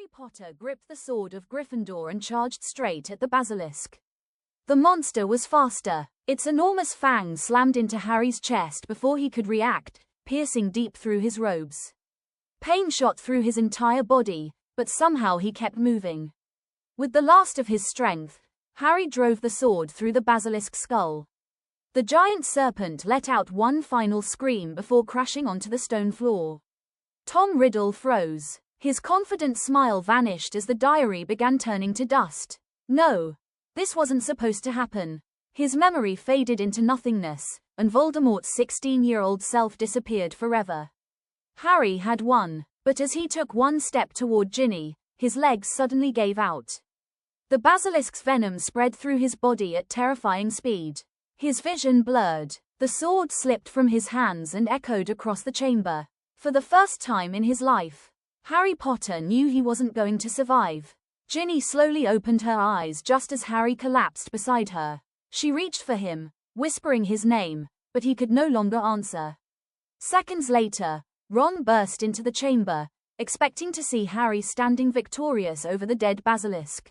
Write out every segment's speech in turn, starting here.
Harry Potter gripped the sword of Gryffindor and charged straight at the Basilisk. The monster was faster. Its enormous fangs slammed into Harry's chest before he could react, piercing deep through his robes. Pain shot through his entire body, but somehow he kept moving. With the last of his strength, Harry drove the sword through the basilisk's skull. The giant serpent let out one final scream before crashing onto the stone floor. Tom Riddle froze. His confident smile vanished as the diary began turning to dust. No, this wasn't supposed to happen. His memory faded into nothingness, and Voldemort's 16-year-old self disappeared forever. Harry had won, but as he took one step toward Ginny, his legs suddenly gave out. The basilisk's venom spread through his body at terrifying speed. His vision blurred. The sword slipped from his hands and echoed across the chamber. For the first time in his life, Harry Potter knew he wasn't going to survive. Ginny slowly opened her eyes just as Harry collapsed beside her. She reached for him, whispering his name, but he could no longer answer. Seconds later, Ron burst into the chamber, expecting to see Harry standing victorious over the dead basilisk.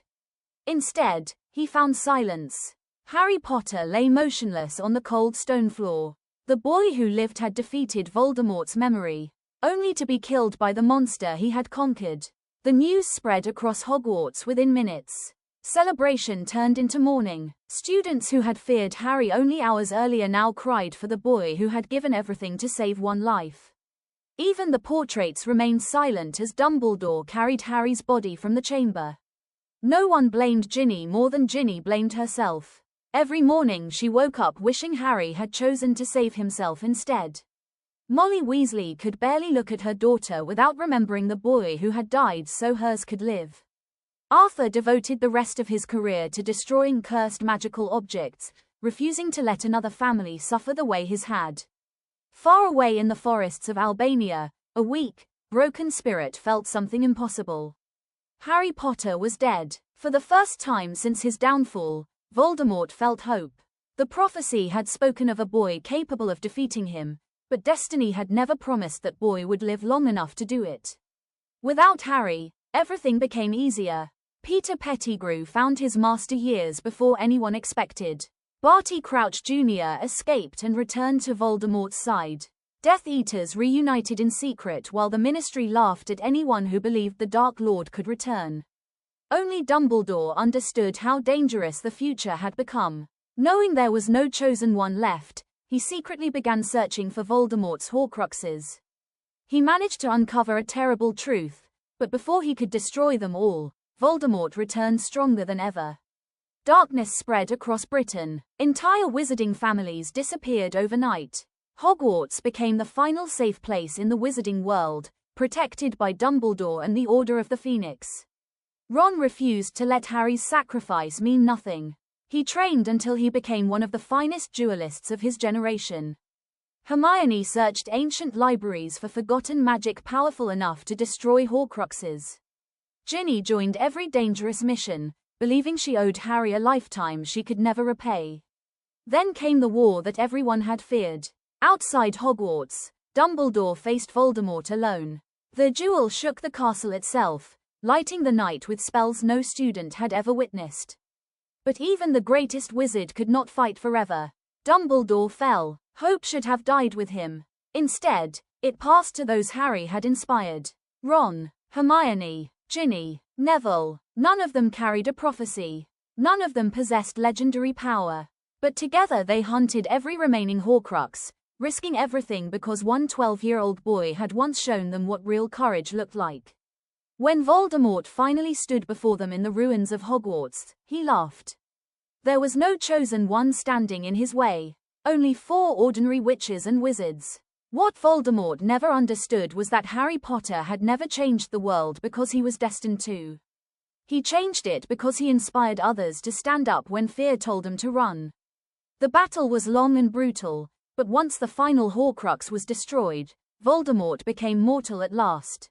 Instead, he found silence. Harry Potter lay motionless on the cold stone floor. The boy who lived had defeated Voldemort's memory, only to be killed by the monster he had conquered. The news spread across Hogwarts within minutes. Celebration turned into mourning. Students who had feared Harry only hours earlier now cried for the boy who had given everything to save one life. Even the portraits remained silent as Dumbledore carried Harry's body from the chamber. No one blamed Ginny more than Ginny blamed herself. Every morning she woke up wishing Harry had chosen to save himself instead. Molly Weasley could barely look at her daughter without remembering the boy who had died so hers could live. Arthur devoted the rest of his career to destroying cursed magical objects, refusing to let another family suffer the way his had. Far away in the forests of Albania, a weak, broken spirit felt something impossible. Harry Potter was dead. For the first time since his downfall, Voldemort felt hope. The prophecy had spoken of a boy capable of defeating him, but destiny had never promised that boy would live long enough to do it. Without Harry, everything became easier. Peter Pettigrew found his master years before anyone expected. Barty Crouch Jr. escaped and returned to Voldemort's side. Death Eaters reunited in secret while the Ministry laughed at anyone who believed the Dark Lord could return. Only Dumbledore understood how dangerous the future had become. Knowing there was no chosen one left, he secretly began searching for Voldemort's Horcruxes. He managed to uncover a terrible truth, but before he could destroy them all, Voldemort returned stronger than ever. Darkness spread across Britain. Entire wizarding families disappeared overnight. Hogwarts became the final safe place in the wizarding world, protected by Dumbledore and the Order of the Phoenix. Ron refused to let Harry's sacrifice mean nothing. He trained until he became one of the finest duelists of his generation. Hermione searched ancient libraries for forgotten magic powerful enough to destroy Horcruxes. Ginny joined every dangerous mission, believing she owed Harry a lifetime she could never repay. Then came the war that everyone had feared. Outside Hogwarts, Dumbledore faced Voldemort alone. The duel shook the castle itself, lighting the night with spells no student had ever witnessed. But even the greatest wizard could not fight forever. Dumbledore fell. Hope should have died with him. Instead, it passed to those Harry had inspired. Ron, Hermione, Ginny, Neville. None of them carried a prophecy. None of them possessed legendary power. But together they hunted every remaining Horcrux, risking everything because one 12-year-old boy had once shown them what real courage looked like. When Voldemort finally stood before them in the ruins of Hogwarts, he laughed. There was no chosen one standing in his way. Only 4 ordinary witches and wizards. What Voldemort never understood was that Harry Potter had never changed the world because he was destined to. He changed it because he inspired others to stand up when fear told them to run. The battle was long and brutal, but once the final Horcrux was destroyed, Voldemort became mortal at last.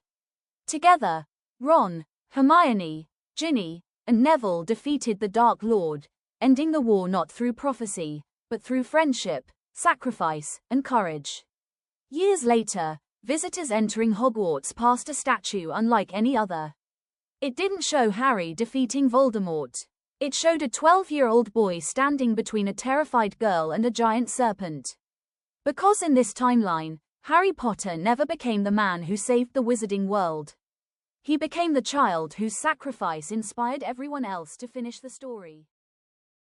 Together, Ron, Hermione, Ginny, and Neville defeated the Dark Lord, ending the war not through prophecy, but through friendship, sacrifice, and courage. Years later, visitors entering Hogwarts passed a statue unlike any other. It didn't show Harry defeating Voldemort. It showed a 12-year-old boy standing between a terrified girl and a giant serpent. Because in this timeline, Harry Potter never became the man who saved the wizarding world. He became the child whose sacrifice inspired everyone else to finish the story.